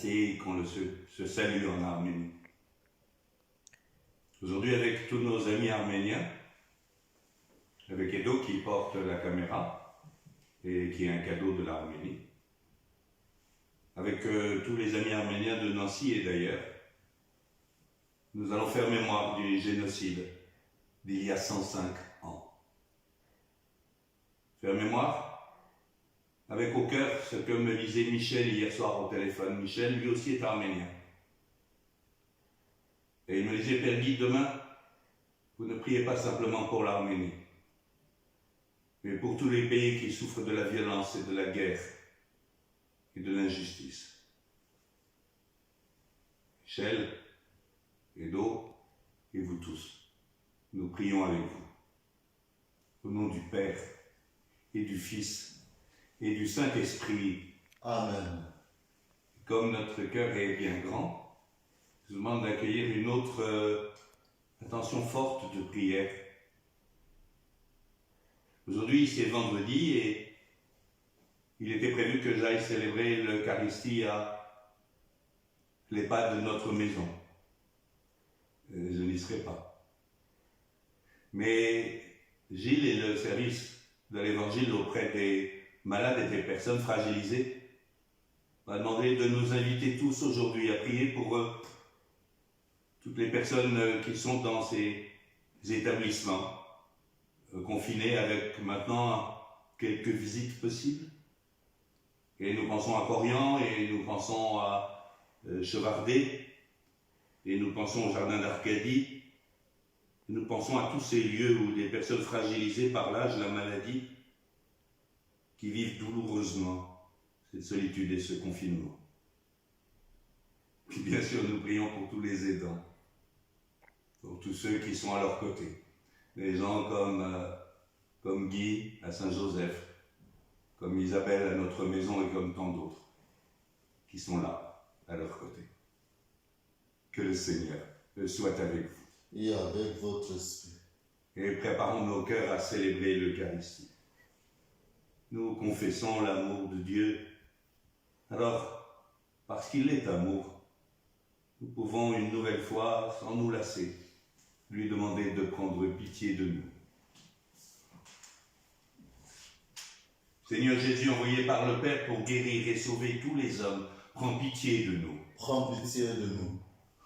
entier qu'on se salue en Arménie. Aujourd'hui, avec tous nos amis arméniens, avec Edo qui porte la caméra et qui est un cadeau de l'Arménie, avec tous les amis arméniens de Nancy et d'ailleurs, nous allons faire mémoire du génocide d'il y a 105 ans. Faire mémoire avec au cœur ce que me disait Michel hier soir au téléphone. Michel, lui aussi, est arménien. Et il me disait, Père Guy, demain, vous ne priez pas simplement pour l'Arménie, mais pour tous les pays qui souffrent de la violence et de la guerre et de l'injustice. Michel, Edo et vous tous, nous prions avec vous. Au nom du Père et du Fils et du Saint-Esprit. Amen. Comme notre cœur est bien grand, je vous demande d'accueillir une autre attention forte de prière. Aujourd'hui, c'est vendredi et il était prévu que j'aille célébrer l'Eucharistie à l'EHPAD de notre maison. Je n'y serai pas. Mais Gilles et le service de l'Évangile auprès des malades et des personnes fragilisées m'a demandé de nous inviter tous aujourd'hui à prier pour toutes les personnes qui sont dans ces établissements confinés avec maintenant quelques visites possibles. Et nous pensons à Corian et nous pensons à Chevardé et nous pensons au jardin d'Arcadie. Nous pensons à tous ces lieux où des personnes fragilisées par l'âge, la maladie, qui vivent douloureusement cette solitude et ce confinement. Puis bien sûr, nous prions pour tous les aidants, pour tous ceux qui sont à leur côté. Des gens comme Guy à Saint-Joseph, comme Isabelle à notre maison et comme tant d'autres qui sont là, à leur côté. Que le Seigneur soit avec vous. Et avec votre esprit. Et préparons nos cœurs à célébrer l'Eucharistie. Nous confessons l'amour de Dieu. Alors, parce qu'il est amour, nous pouvons une nouvelle fois, sans nous lasser, lui demander de prendre pitié de nous. Seigneur Jésus, envoyé par le Père pour guérir et sauver tous les hommes, prends pitié de nous. Prends pitié de nous.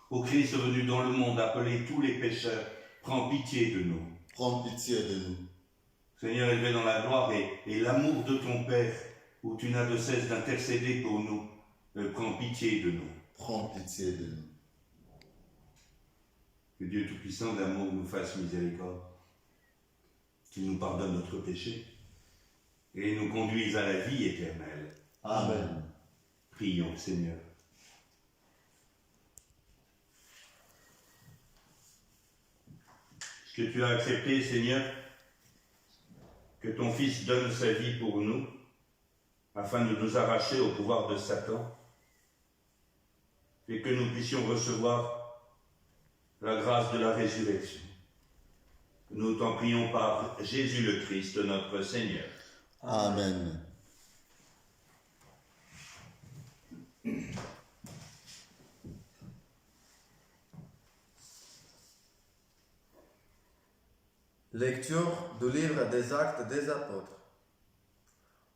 Ô Christ venu dans le monde, appeler tous les pécheurs, prends pitié de nous. Prends pitié de nous. Seigneur, élevé dans la gloire et l'amour de ton Père, où tu n'as de cesse d'intercéder pour nous, prends pitié de nous. Prends pitié de nous. Que Dieu Tout-Puissant d'amour nous fasse miséricorde, qu'il nous pardonne notre péché et nous conduise à la vie éternelle. Amen. Prions, Seigneur. Ce que tu as accepté, Seigneur, que ton Fils donne sa vie pour nous, afin de nous arracher au pouvoir de Satan, et que nous puissions recevoir la grâce de la résurrection. Nous t'en prions par Jésus le Christ, notre Seigneur. Amen. Lecture du livre des Actes des Apôtres.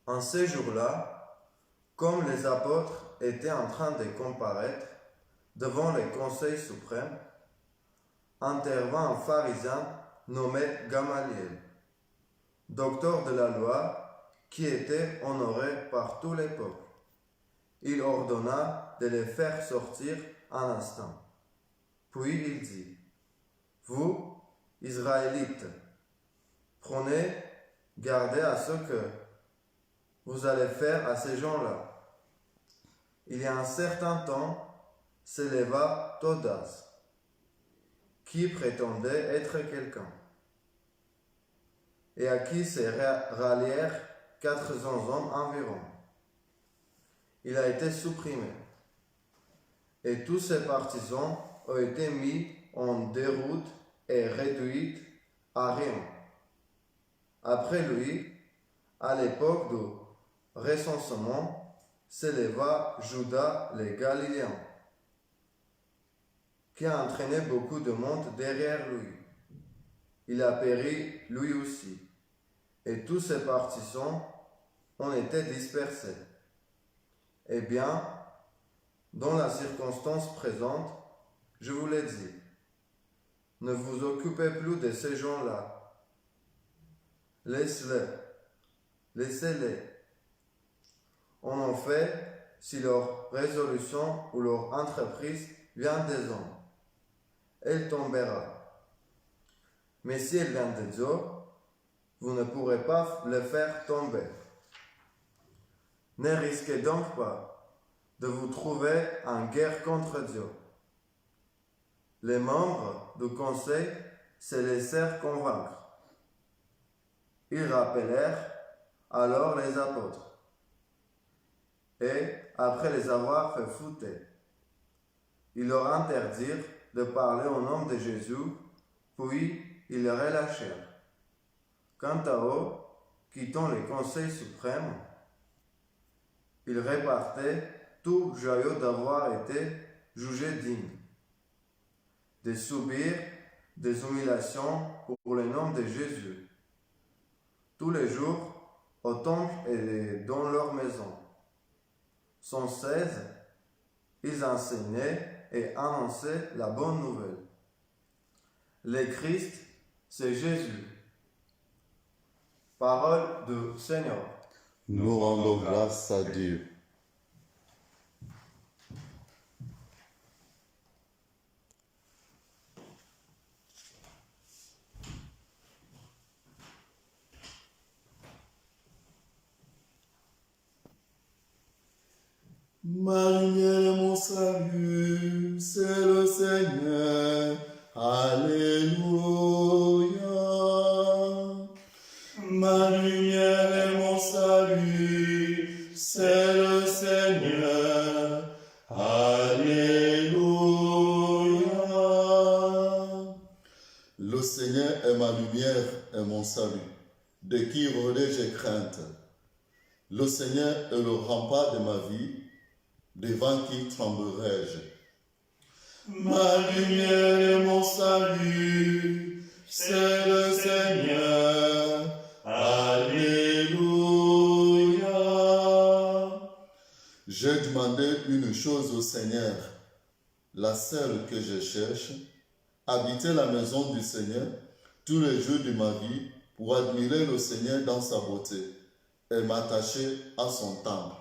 En ces jours-là, comme les apôtres étaient en train de comparaître devant le Conseil suprême, intervint un pharisien nommé Gamaliel, docteur de la loi, qui était honoré par tout les peuples. Il ordonna de les faire sortir un instant. Puis il dit, « Vous, Israélites, prenez garde à ce que vous allez faire à ces gens-là. Il y a un certain temps, s'éleva Theudas, qui prétendait être quelqu'un, et à qui se rallièrent 400 hommes environ. Il a été supprimé, et tous ses partisans ont été mis en déroute et réduits à rien. Après lui, à l'époque du recensement, s'éleva Judas le Galiléen, qui a entraîné beaucoup de monde derrière lui. Il a péri lui aussi, et tous ses partisans ont été dispersés. Eh bien, dans la circonstance présente, je vous l'ai dit, ne vous occupez plus de ces gens-là. Laissez-les. On en fait si leur résolution ou leur entreprise vient des hommes. Elle tombera. Mais si elle vient de Dieu, vous ne pourrez pas le faire tomber. Ne risquez donc pas de vous trouver en guerre contre Dieu. Les membres du conseil se laissèrent convaincre. Ils rappelèrent alors les apôtres. Et, après les avoir fait fouetter, ils leur interdirent de parler au nom de Jésus, puis ils les relâchèrent. Quant à eux, quittant le Conseil suprême, ils repartaient tout joyeux d'avoir été jugés dignes de subir des humiliations pour le nom de Jésus, tous les jours au temple et dans leur maison. Sans cesse, ils enseignaient et annonçaient la bonne nouvelle. Le Christ, c'est Jésus. Parole du Seigneur. Nous rendons grâce à Dieu. Ma lumière et mon salut, c'est le Seigneur. Alléluia. Ma lumière et mon salut, c'est le Seigneur. Alléluia. Le Seigneur est ma lumière et mon salut. De qui aurais-je crainte? Le Seigneur est le rempart de ma vie. Devant qui tremblerai-je? Ma lumière et mon salut, c'est le Seigneur. Alléluia. J'ai demandé une chose au Seigneur, la seule que je cherche, habiter la maison du Seigneur tous les jours de ma vie pour admirer le Seigneur dans sa beauté et m'attacher à son temple.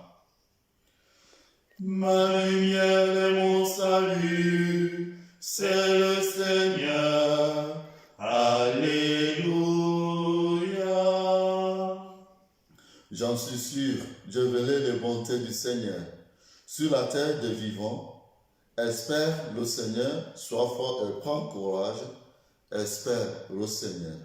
Ma lumière et mon salut, c'est le Seigneur. Alléluia. J'en suis sûr, je verrai les bontés du Seigneur. Sur la terre des vivants, espère le Seigneur, sois fort et prends courage, espère le Seigneur.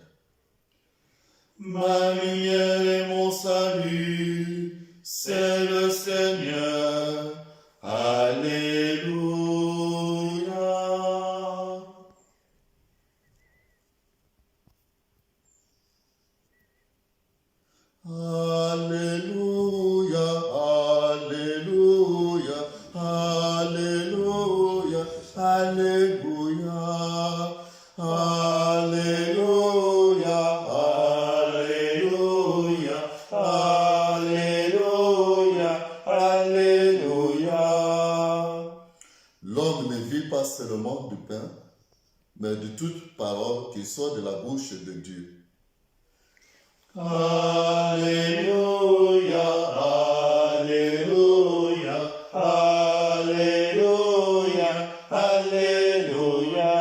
Ma lumière et mon salut, c'est le Seigneur. Alléluia. Alléluia, Alléluia, Alléluia, Alléluia, Alléluia, Alléluia, Alléluia. L'homme ne vit pas seulement du pain, mais de toute parole qui sort de la bouche de Dieu. Alléluia, Alléluia, Alléluia, Alléluia.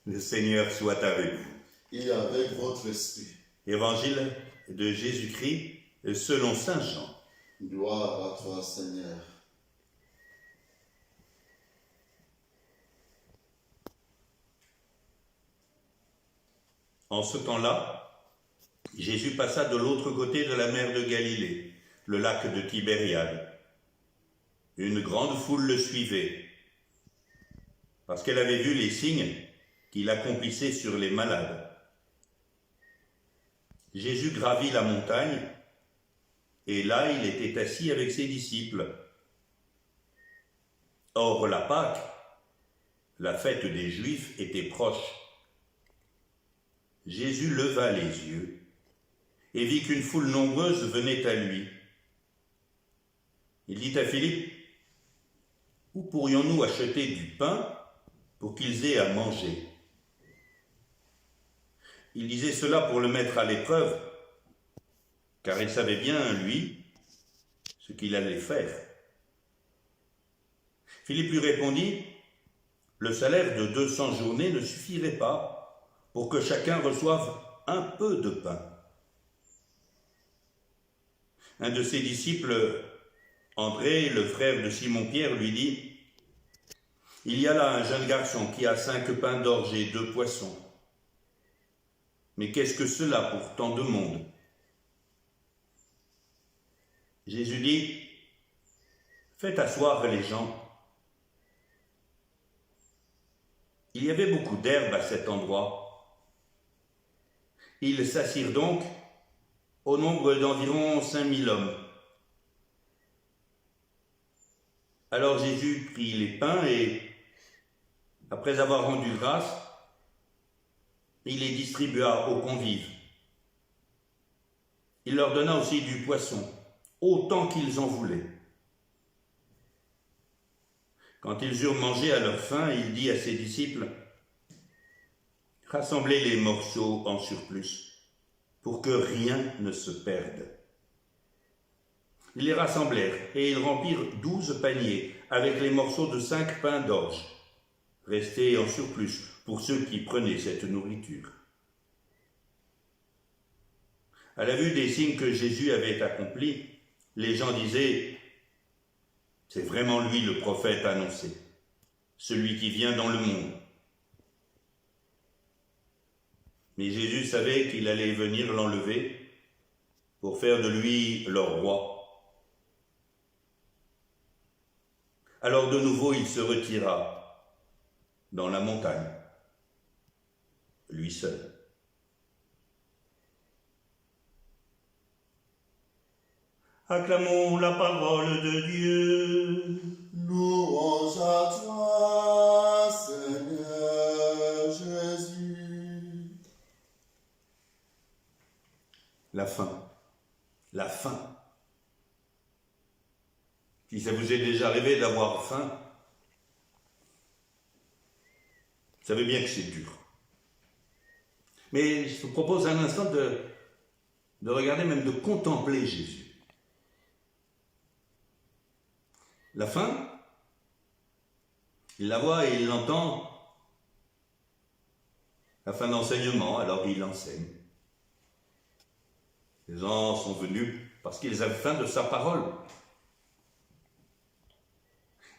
Le Seigneur soit avec vous. Et avec votre esprit. Évangile de Jésus-Christ selon saint Jean. Gloire à toi, Seigneur. En ce temps-là, Jésus passa de l'autre côté de la mer de Galilée, le lac de Tibériade. Une grande foule le suivait, parce qu'elle avait vu les signes qu'il accomplissait sur les malades. Jésus gravit la montagne, et là il était assis avec ses disciples. Or la Pâque, la fête des Juifs, était proche. Jésus leva les yeux et vit qu'une foule nombreuse venait à lui. Il dit à Philippe, « Où pourrions-nous acheter du pain pour qu'ils aient à manger ?» Il disait cela pour le mettre à l'épreuve, car il savait bien, lui, ce qu'il allait faire. Philippe lui répondit, « Le salaire de 200 journées ne suffirait pas pour que chacun reçoive un peu de pain. » Un de ses disciples, André, le frère de Simon-Pierre, lui dit, « Il y a là un jeune garçon qui a 5 pains d'orge et 2 poissons. Mais qu'est-ce que cela pour tant de monde ?» Jésus dit, « Faites asseoir les gens. » Il y avait beaucoup d'herbe à cet endroit. Ils s'assirent donc au nombre d'environ 5000 hommes. Alors Jésus prit les pains et, après avoir rendu grâce, il les distribua aux convives. Il leur donna aussi du poisson, autant qu'ils en voulaient. Quand ils eurent mangé à leur faim, il dit à ses disciples, « Rassemblez les morceaux en surplus, pour que rien ne se perde. » Ils les rassemblèrent, et ils remplirent 12 paniers, avec les morceaux de 5 pains d'orge, restés en surplus pour ceux qui prenaient cette nourriture. À la vue des signes que Jésus avait accomplis, les gens disaient, « C'est vraiment lui le prophète annoncé, celui qui vient dans le monde. » Mais Jésus savait qu'il allait venir l'enlever pour faire de lui leur roi. Alors de nouveau il se retira dans la montagne, lui seul. Acclamons la parole de Dieu. Louange à toi, Seigneur Jésus. La faim. La faim. Si ça vous est déjà arrivé d'avoir faim, vous savez bien que c'est dur. Mais je vous propose un instant de regarder, même de contempler Jésus. La faim, il la voit et il l'entend. La faim d'enseignement, alors il enseigne. Les gens sont venus parce qu'ils avaient faim de sa parole.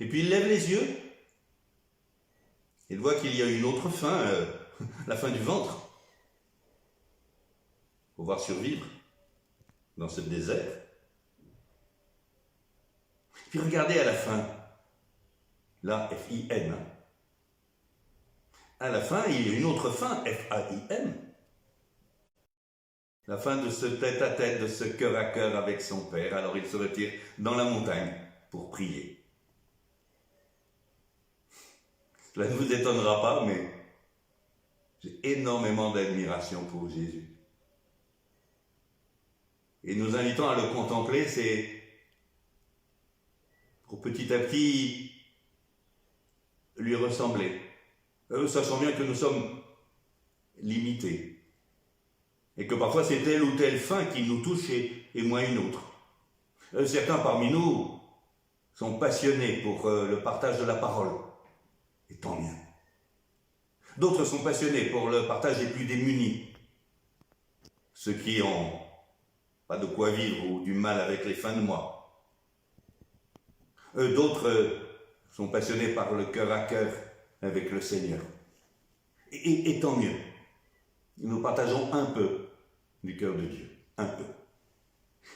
Et puis il lève les yeux. Il voit qu'il y a une autre faim, la faim du ventre. Pouvoir survivre dans ce désert. Puis regardez à la fin, là, F-I-N. À la fin, il y a une autre fin, F-A-I-M. La fin de ce tête-à-tête, de ce cœur à cœur avec son Père. Alors il se retire dans la montagne pour prier. Cela ne vous étonnera pas, mais j'ai énormément d'admiration pour Jésus. Et nous invitons à le contempler, c'est pour petit à petit lui ressembler. Sachant bien que nous sommes limités. Et que parfois c'est telle ou telle faim qui nous touche et moins une autre. Certains parmi nous sont passionnés pour le partage de la parole. Et tant mieux. D'autres sont passionnés pour le partage des plus démunis. Ceux qui ont pas de quoi vivre ou du mal avec les fins de mois. D'autres sont passionnés par le cœur à cœur avec le Seigneur. Et tant mieux. Nous partageons un peu du cœur de Dieu. Un peu.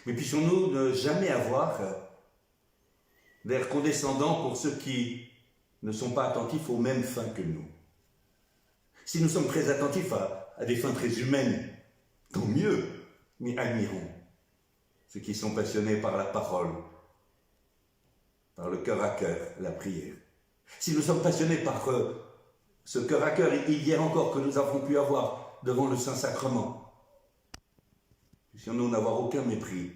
Mais puissions-nous ne jamais avoir d'air condescendant pour ceux qui ne sont pas attentifs aux mêmes fins que nous. Si nous sommes très attentifs à des fins très humaines, tant mieux, mais admirons ceux qui sont passionnés par la parole, par le cœur à cœur, la prière. Si nous sommes passionnés par ce cœur à cœur, hier encore, que nous avons pu avoir devant le Saint-Sacrement, puissions-nous n'avoir aucun mépris,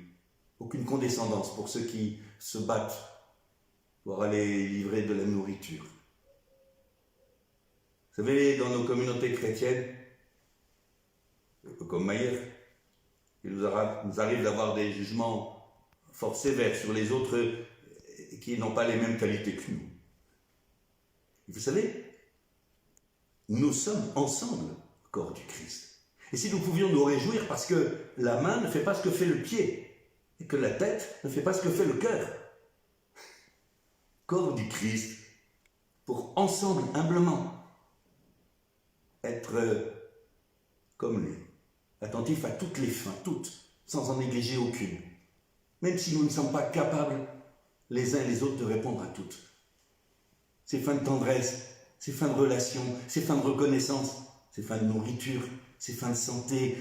aucune condescendance pour ceux qui se battent pour aller livrer de la nourriture. Vous savez, dans nos communautés chrétiennes, comme Maillère, il nous arrive d'avoir des jugements fort sévères sur les autres qui n'ont pas les mêmes qualités que nous. Et vous savez, nous sommes ensemble, corps du Christ. Et si nous pouvions nous réjouir parce que la main ne fait pas ce que fait le pied, et que la tête ne fait pas ce que fait le cœur. Corps du Christ, pour ensemble, humblement, être comme lui, attentif à toutes les fins, toutes, sans en négliger aucune. Même si nous ne sommes pas capables, les uns et les autres, de répondre à toutes. Ces fins de tendresse, ces fins de relation, ces fins de reconnaissance, ces fins de nourriture, ces fins de santé,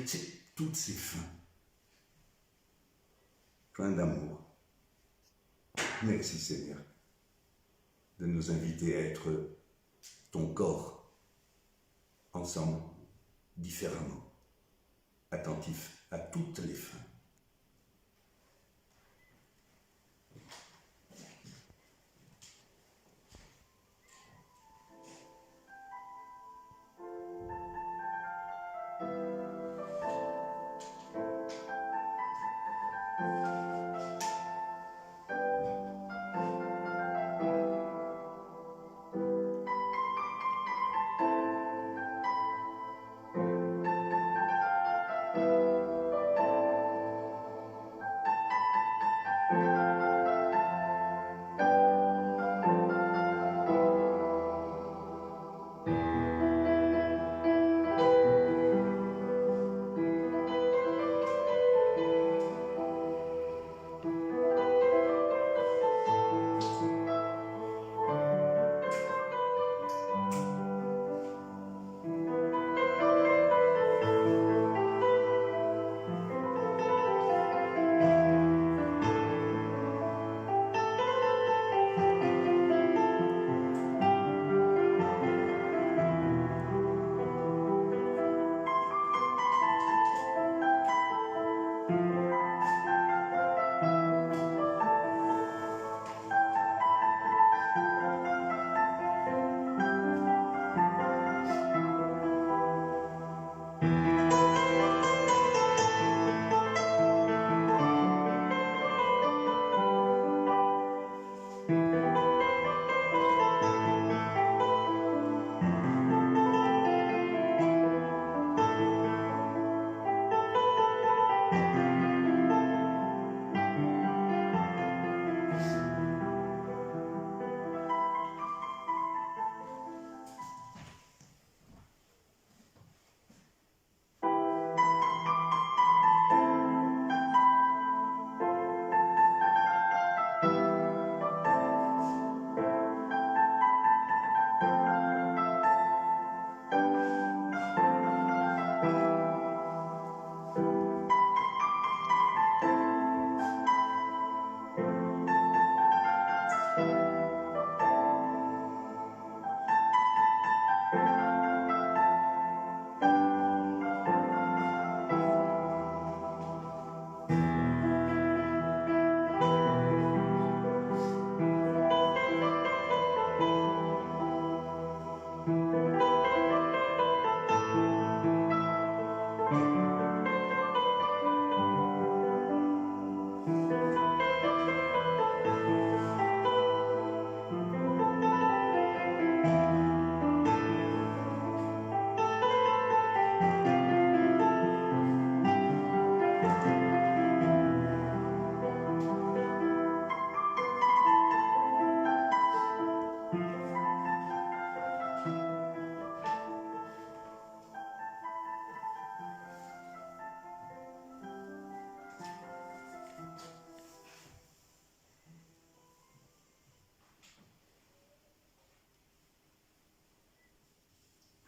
toutes ces fins. Fins d'amour. Merci Seigneur de nous inviter à être ton corps, ensemble, différemment, attentifs à toutes les fins.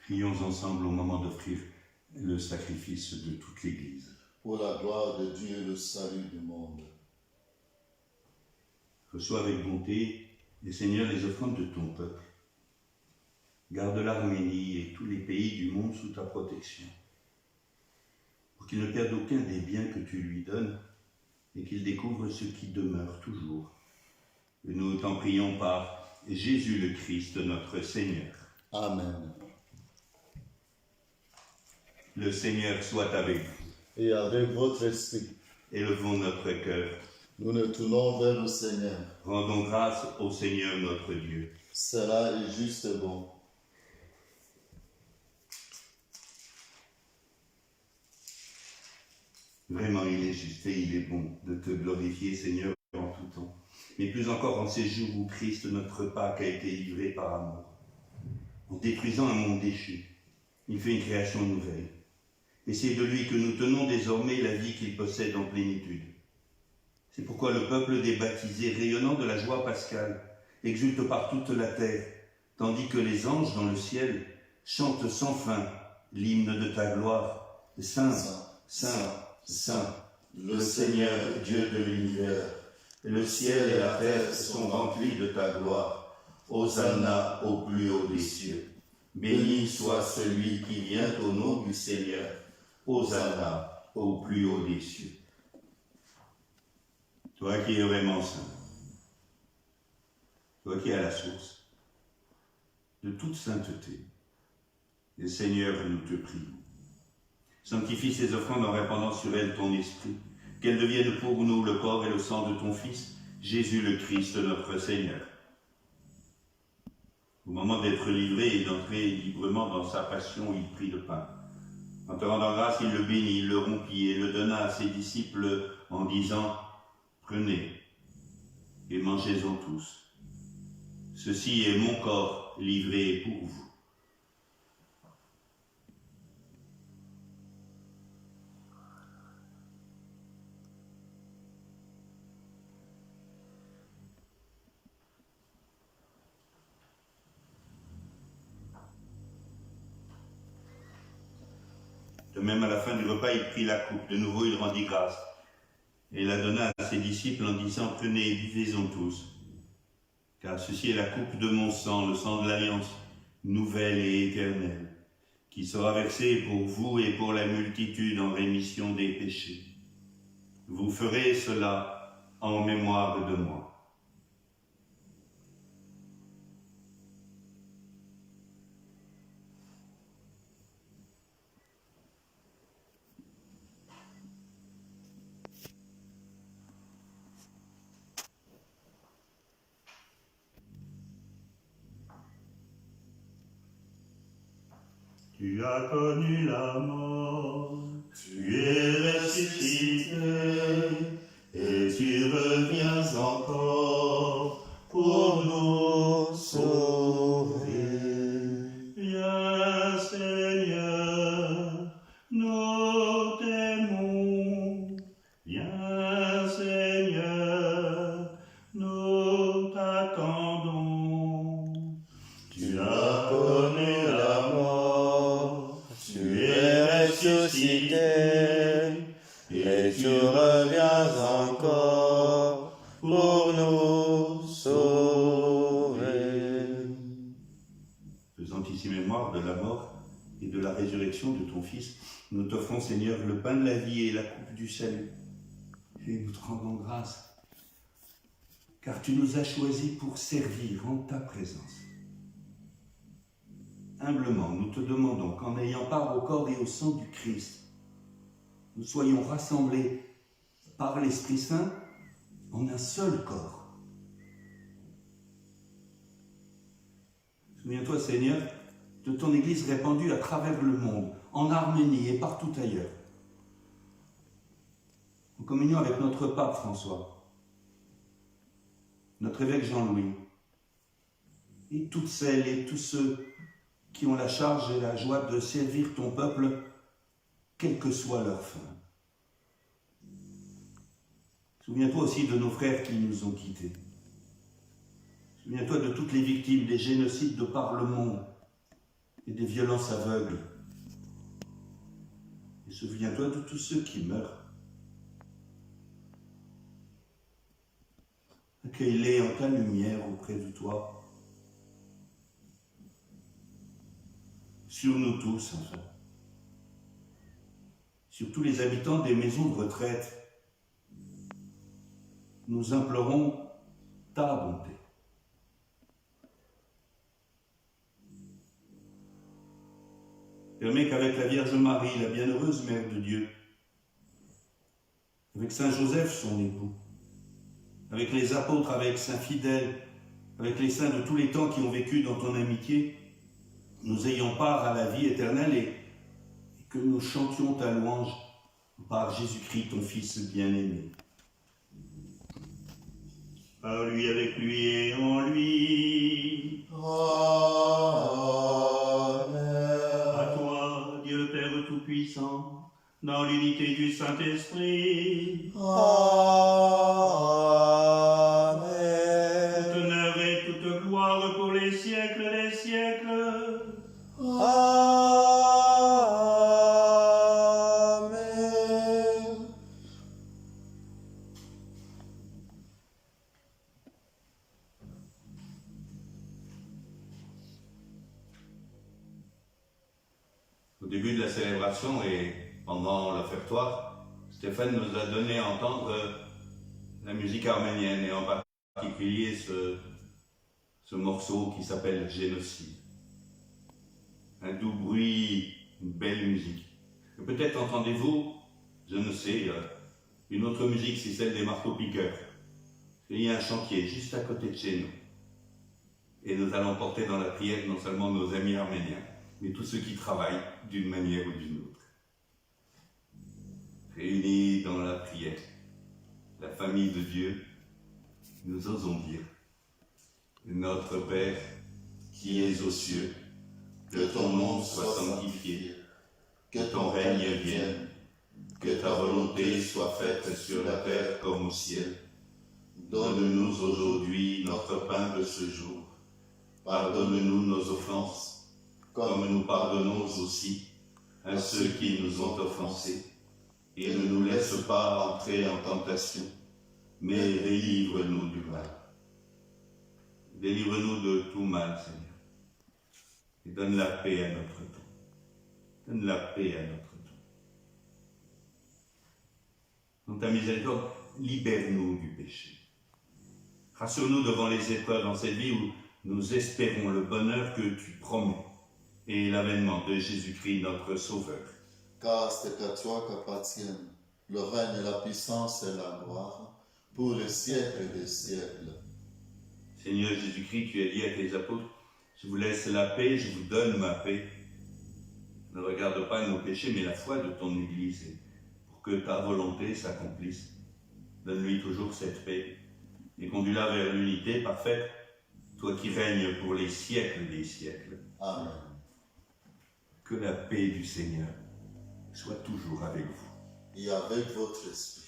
Prions ensemble au moment d'offrir le sacrifice de toute l'Église. pour la gloire de Dieu et le salut du monde. Reçois avec bonté, et Seigneur, les offrandes de ton peuple. Garde l'Arménie et tous les pays du monde sous ta protection, pour qu'il ne perde aucun des biens que tu lui donnes et qu'il découvre ce qui demeure toujours. Et nous t'en prions par Jésus le Christ, notre Seigneur. Amen. Le Seigneur soit avec vous. Et avec votre esprit, Élevons notre cœur. nous nous tournons vers le Seigneur. Rendons grâce au Seigneur notre Dieu. Cela est juste et bon. Vraiment, il est juste et il est bon de te glorifier, Seigneur, en tout temps. Mais plus encore en ces jours où Christ, notre Pâque, a été livré par amour. En détruisant un monde déchu, il fait une création nouvelle. Et c'est de lui que nous tenons désormais la vie qu'il possède en plénitude. C'est pourquoi le peuple des baptisés, rayonnant de la joie pascale, exulte par toute la terre, tandis que les anges dans le ciel chantent sans fin l'hymne de ta gloire. Saint, Saint, Saint, le Seigneur, Dieu de l'univers. Le ciel et la terre sont remplis de ta gloire. Hosanna au plus haut des cieux. Béni soit celui qui vient au nom du Seigneur. Hosanna au plus haut des cieux. Toi qui es vraiment saint, toi qui es à la source de toute sainteté, et Seigneur, nous te prions. Sanctifie ces offrandes en répandant sur elles ton esprit, qu'elles deviennent pour nous le corps et le sang de ton Fils, Jésus le Christ, notre Seigneur. Au moment d'être livré et d'entrer librement dans sa passion, il prit le pain. En te rendant grâce, il le bénit, il le rompit et le donna à ses disciples en disant « Prenez et mangez-en tous. Ceci est mon corps livré pour vous. » De même, à la fin du repas, il prit la coupe. De nouveau, il rendit grâce et la donna à ses disciples en disant « Prenez et buvez-en tous, car ceci est la coupe de mon sang, le sang de l'alliance, nouvelle et éternelle, qui sera versée pour vous et pour la multitude en rémission des péchés. Vous ferez cela en mémoire de moi. » Tu as connu la mort, tu es ressuscité, et tu reviens encore pour nous sauver. Viens Seigneur, nous t'aimons. Viens Seigneur, nous t'attendons. Tu as connu la mort, tu es ressuscité, et tu reviens encore pour nous sauver. Faisant ici mémoire de la mort et de la résurrection de ton Fils, nous t'offrons, Seigneur, le pain de la vie et la coupe du salut. Et nous te rendons grâce, car tu nous as choisis pour servir en ta présence. Humblement, nous te demandons qu'en ayant part au corps et au sang du Christ, nous soyons rassemblés par l'Esprit Saint en un seul corps. Souviens-toi, Seigneur, de ton Église répandue à travers le monde, en Arménie et partout ailleurs, en communion avec notre pape François, notre évêque Jean-Louis, et toutes celles et tous ceux qui ont la charge et la joie de servir ton peuple, quelle que soit leur fin. Souviens-toi aussi de nos frères qui nous ont quittés. Souviens-toi de toutes les victimes des génocides de par le monde et des violences aveugles. Et Souviens-toi de tous ceux qui meurent. Accueille-les en ta lumière auprès de toi. Sur nous tous, enfin. Sur tous les habitants des maisons de retraite. Nous implorons ta bonté. Permets qu'avec la Vierge Marie, la bienheureuse Mère de Dieu, avec Saint Joseph, son époux, avec les apôtres, avec Saint Fidèle, avec les saints de tous les temps qui ont vécu dans ton amitié, nous ayons part à la vie éternelle et que nous chantions ta louange par Jésus-Christ, ton Fils bien-aimé. Par lui, avec lui et en lui. Amen. À toi, Dieu Père Tout-Puissant, dans l'unité du Saint-Esprit, Amen. tout honneur et toute gloire pour les siècles des siècles. Amen. Au début de la célébration et pendant l'offertoire, Stéphane nous a donné à entendre la musique arménienne et en particulier ce morceau qui s'appelle Génocide. Un doux bruit, une belle musique. Et peut-être entendez-vous, je ne sais, une autre musique, c'est celle des marteaux-piqueurs. Il y a un chantier juste à côté de chez nous. Et nous allons porter dans la prière non seulement nos amis arméniens, mais tous ceux qui travaillent d'une manière ou d'une autre. Réunis dans la prière, la famille de Dieu, nous osons dire: Notre Père, qui es aux cieux, que ton nom soit sanctifié, que ton règne vienne, que ta volonté soit faite sur la terre comme au ciel. Donne-nous aujourd'hui notre pain de ce jour. Pardonne-nous nos offenses, comme nous pardonnons aussi à ceux qui nous ont offensés. Et ne nous laisse pas entrer en tentation, mais délivre-nous du mal. Délivre-nous de tout mal, Seigneur. Et donne la paix à notre temps. Donne la paix à notre temps. Dans ta miséricorde, libère-nous du péché. Rassure-nous devant les épreuves dans cette vie où nous espérons le bonheur que tu promets et l'avènement de Jésus-Christ, notre Sauveur. Car c'est à toi qu'appartiennent le règne, la puissance et la gloire pour les siècles des siècles. Seigneur Jésus-Christ, tu as dit à tes apôtres: je vous laisse la paix, je vous donne ma paix. Ne regarde pas nos péchés, mais la foi de ton Église, pour que ta volonté s'accomplisse. Donne-lui toujours cette paix et conduis-la vers l'unité parfaite, toi qui règnes pour les siècles des siècles. Amen. Que la paix du Seigneur soit toujours avec vous. Et avec votre esprit.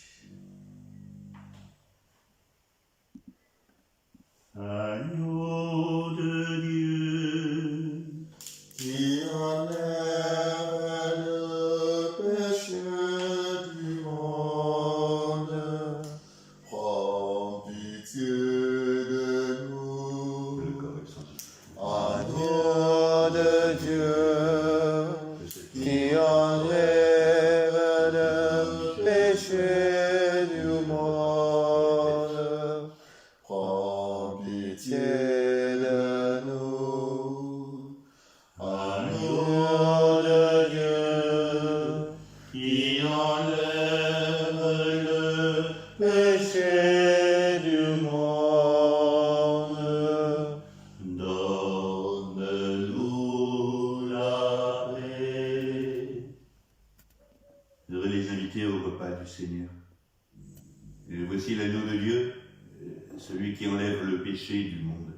Agneau de Dieu, Qui enlève le péché du monde, prends pitié de nous. le corps est sans Agneau de Dieu, qui enlève le péché du monde, prends pitié de nous. Agneau de Dieu, qui enlève le péché du monde, Donne-nous la paix. Je voudrais les inviter au repas du Seigneur. Et voici l'agneau de Dieu, celui qui enlève le péché du monde.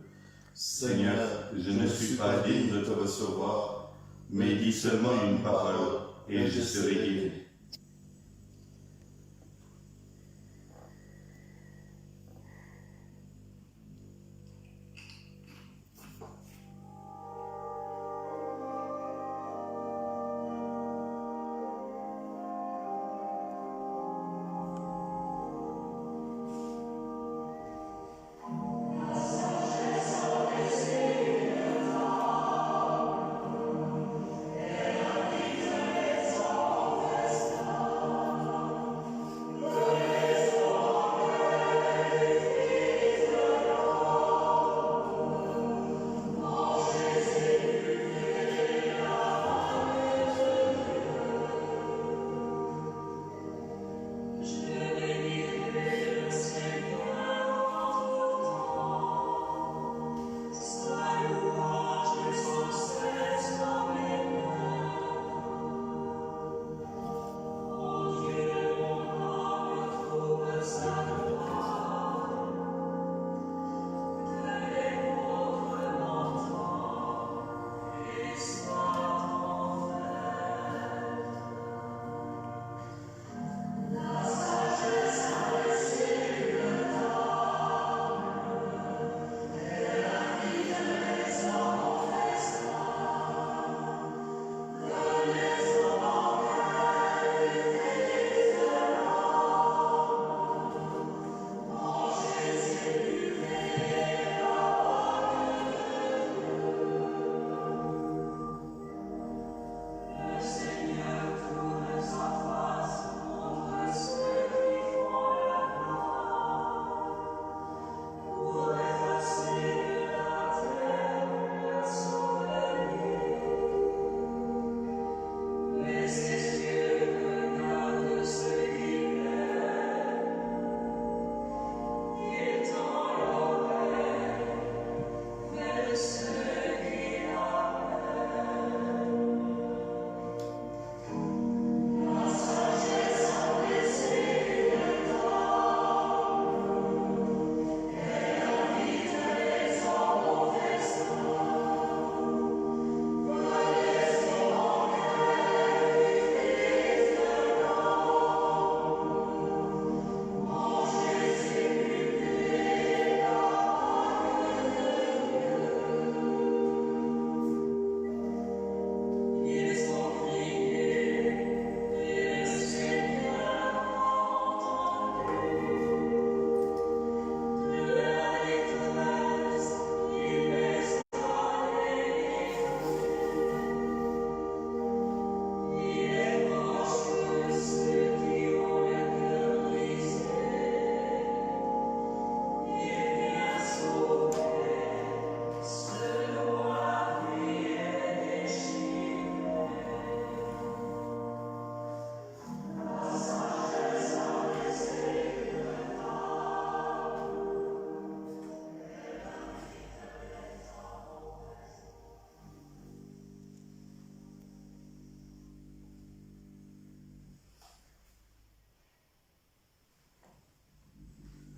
Seigneur, je ne suis pas digne de te recevoir, Mais dis seulement une parole, et je serai guéri.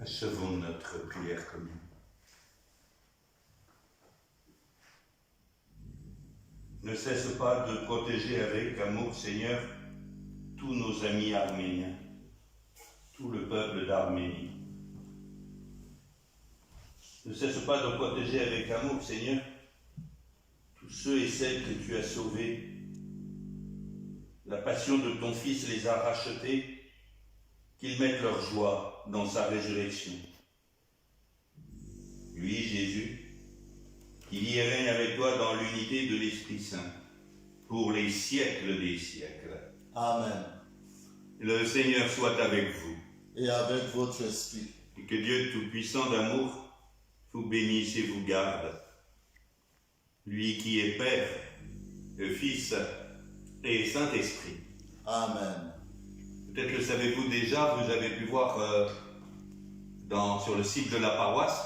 Achevons notre prière commune. Ne cesse pas de protéger avec amour, Seigneur, tous nos amis arméniens, tout le peuple d'Arménie. Ne cesse pas de protéger avec amour, Seigneur, tous ceux et celles que tu as sauvés. La passion de ton Fils les a rachetés, qu'ils mettent leur joie dans sa résurrection. Lui, Jésus, qui vit et règne avec toi dans l'unité de l'Esprit Saint, pour les siècles des siècles. Amen. Le Seigneur soit avec vous. Et avec votre esprit. Et que Dieu Tout-Puissant d'amour vous bénisse et vous garde. Lui qui est Père, le Fils et Saint-Esprit. Amen. Peut-être le savez-vous déjà, vous avez pu voir sur le site de la paroisse,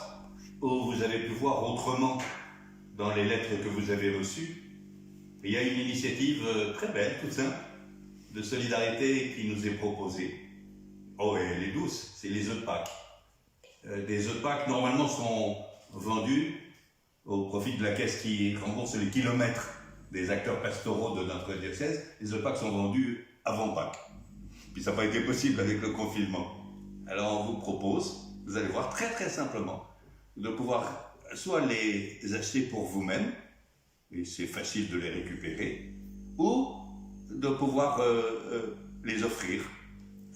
ou vous avez pu voir autrement dans les lettres que vous avez reçues. Il y a une initiative très belle, toute simple, de solidarité qui nous est proposée. Oh, et elle est douce, c'est les œufs de Pâques. Des œufs de Pâques, normalement, sont vendus au profit de la caisse qui rembourse les kilomètres des acteurs pastoraux de notre diocèse. Les œufs de Pâques sont vendus avant Pâques. Puis ça n'a pas été possible avec le confinement. Alors on vous propose, vous allez voir très très simplement, de pouvoir soit les acheter pour vous-même, et c'est facile de les récupérer, ou de pouvoir les offrir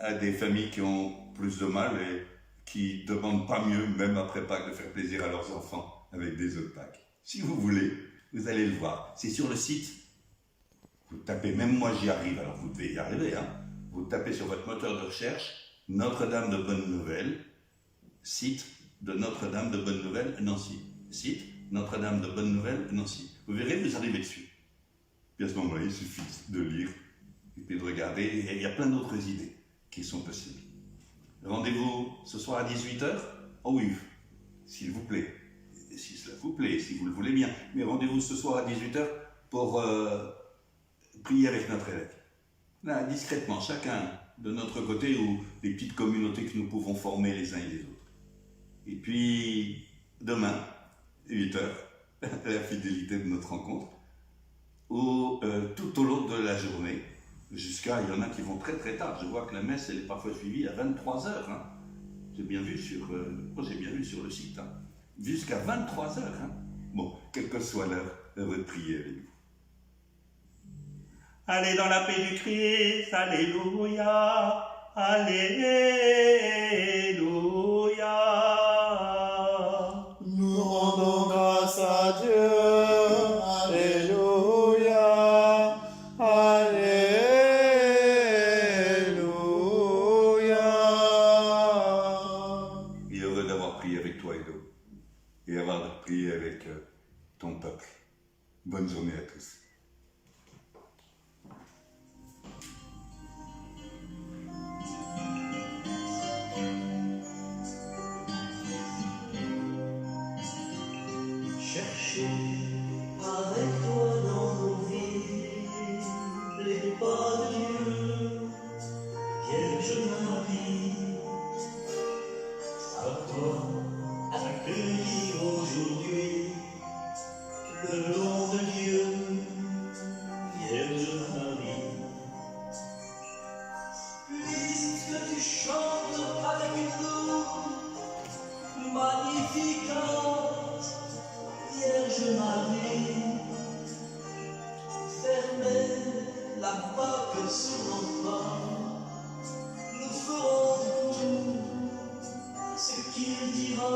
à des familles qui ont plus de mal et qui ne demandent pas mieux, même après Pâques, de faire plaisir à leurs enfants avec des œufs de Pâques. Si vous voulez, vous allez le voir. C'est sur le site. Vous tapez, même moi j'y arrive, alors vous devez y arriver, hein. Vous tapez sur votre moteur de recherche Notre-Dame de Bonne Nouvelle, site de Notre-Dame de Bonne Nouvelle, Nancy. Site Notre-Dame de Bonne Nouvelle, Nancy. Vous verrez, vous arrivez dessus. Puis à ce moment-là, il suffit de lire et puis de regarder. Et il y a plein d'autres idées qui sont possibles. Rendez-vous ce soir à 18h. Oh oui, s'il vous plaît. Et si cela vous plaît, si vous le voulez bien. Mais rendez-vous ce soir à 18h pour prier avec notre évêque. Là, discrètement, chacun de notre côté ou des petites communautés que nous pouvons former les uns et les autres. Et puis, demain, 8h, la fidélité de notre rencontre, ou tout au long de la journée, il y en a qui vont très très tard. Je vois que la messe, elle est parfois suivie à 23h. Hein. J'ai bien vu sur le site. Hein. Jusqu'à 23h. Hein. Bon, quelle que soit l'heure, heureux de prier avec vous. Allez dans la paix du Christ, alléluia, alléluia. Nous rendons grâce à Dieu. Alléluia, alléluia. Et heureux d'avoir prié avec toi, Edo, et avoir prié avec ton peuple. Bonne journée à tous. Chercher avec toi dans nos vies les pas de Dieu, Vierge Marie, à toi accueillir aujourd'hui le nom de Dieu, Vierge Marie. Puisque tu chantes avec nous, Magnificat, Vierge Marie, fermez la Pâque sur l'enfant, nous ferons tout ce qu'il dira.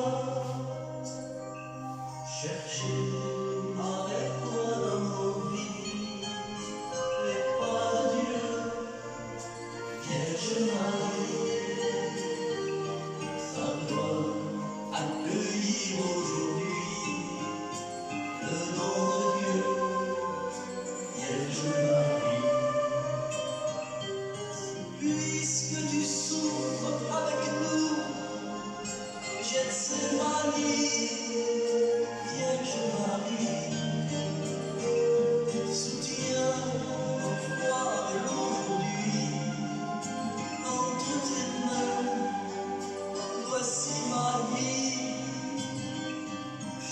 Cherchez avec toi dans nos vies les pas de Dieu, Vierge Marie, à toi accueillir aujourd'hui le nom de Dieu, Vierge Marie. Puisque tu souffres avec nous, Gethsémani, Vierge Marie.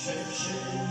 chercher